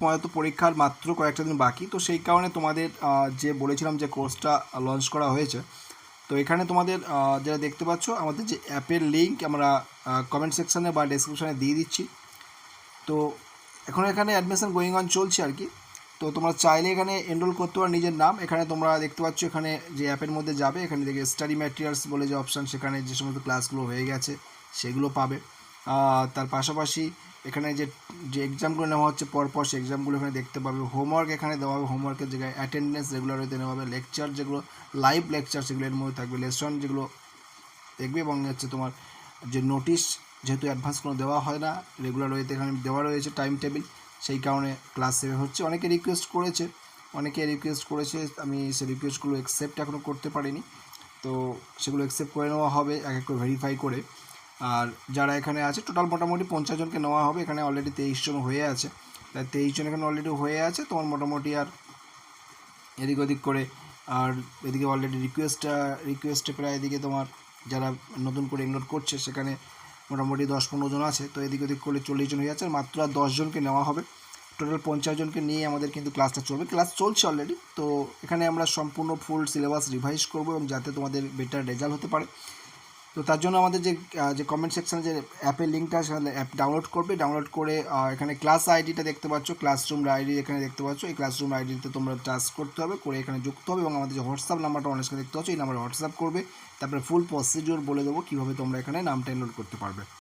তোমাদের তো পরীক্ষার মাত্র কয়েকটা দিন বাকি, তো সেই কারণে তোমাদের যে বলেছিলাম যে কোর্সটা লঞ্চ করা হয়েছে, তো এখানে তোমাদের যেটা দেখতে পাচ্ছ আমাদের যে অ্যাপের লিঙ্ক আমরা কমেন্ট সেকশানে বা ডেসক্রিপশানে দিয়ে দিচ্ছি। তো এখন এখানে অ্যাডমিশন গোয়িং অন চলছে আর কি। তো তোমরা চাইলে এখানে এনরোল করতে পারো নিজের নাম। এখানে তোমরা দেখতে পাচ্ছ এখানে যে অ্যাপের মধ্যে যাবে, এখানে দেখে স্টাডি ম্যাটেরিয়ালস বলে যে অপশান, সেখানে যে সমস্ত ক্লাসগুলো হয়ে গেছে সেগুলো পাবে। তার পাশাপাশি এখানে যে যে এক্সামগুলো নেওয়া হচ্ছে পরপর সেই এক্সামগুলো এখানে দেখতে পাবে। হোমওয়ার্ক এখানে দেওয়া হবে, হোমওয়ার্কের জায়গায় অ্যাটেন্ডেন্স রেগুলার হতে নেওয়া হবে। লেকচার যেগুলো লাইভ লেকচার সেগুলো এর মধ্যে থাকবে, লেসন যেগুলো দেখবে, এবং হচ্ছে তোমার যে নোটিশ যেহেতু অ্যাডভান্স কোনো দেওয়া হয় না, রেগুলার ওয়েতে এখানে দেওয়া রয়েছে টাইম টেবিল, সেই কারণে ক্লাস 7 হচ্ছে। অনেকে রিকোয়েস্ট করেছে, আমি সেই রিকোয়েস্টগুলো অ্যাকসেপ্ট এখনও করতে পারিনি, তো সেগুলো অ্যাকসেপ্ট করে নেওয়া হবে এক এক করে ভেরিফাই করে। আর যারা এখানে আছে টোটাল মোটামুটি 50 জনকে নেওয়া হবে। এখানে অলরেডি 23 জন হয়ে আছে, তাই 23 জন এখানে অলরেডি হয়ে আছে। তোমার মোটামুটি আর এদিক ওদিক করে, আর এদিকে অলরেডি রিকোয়েস্টে প্রায় এদিকে তোমার যারা নতুন করে এনরোল করছে সেখানে মোটামুটি 10-15 জন আছে, তো এদিক ওদিক করলে 40 জন হয়ে যাচ্ছে। আর মাত্র আর 10 জনকে নেওয়া হবে। টোটাল 50 জনকে নিয়ে আমাদের কিন্তু ক্লাসটা চলবে, ক্লাস চলছে অলরেডি। তো এখানে আমরা সম্পূর্ণ ফুল সিলেবাস রিভাইজ করবো এবং যাতে তোমাদের বেটার রেজাল্ট হতে পারে। তো তার জন্য আমাদের যে কমেন্ট সেকশানে যে অ্যাপের লিঙ্কটা আছে, অ্যাপ ডাউনলোড করবে। ডাউনলোড করে এখানে ক্লাস আইডিটা দেখতে পাচ্ছ, ক্লাসরুম আইডি এখানে দেখতে পাচ্ছ, এই ক্লাসরুম আইডিতে তোমরা টাচ করতে হবে, করে এখানে যুক্ত হবে এবং আমাদের যে হোয়াটসঅ্যাপ নাম্বারটা অনেক দেখতে পাচ্ছ এই নাম্বারে হোয়াটসঅ্যাপ করবে। তারপরে ফুল প্রসিডিওর বলে দেবো কীভাবে তোমরা এখানে নামটা এনরোল করতে পারবে।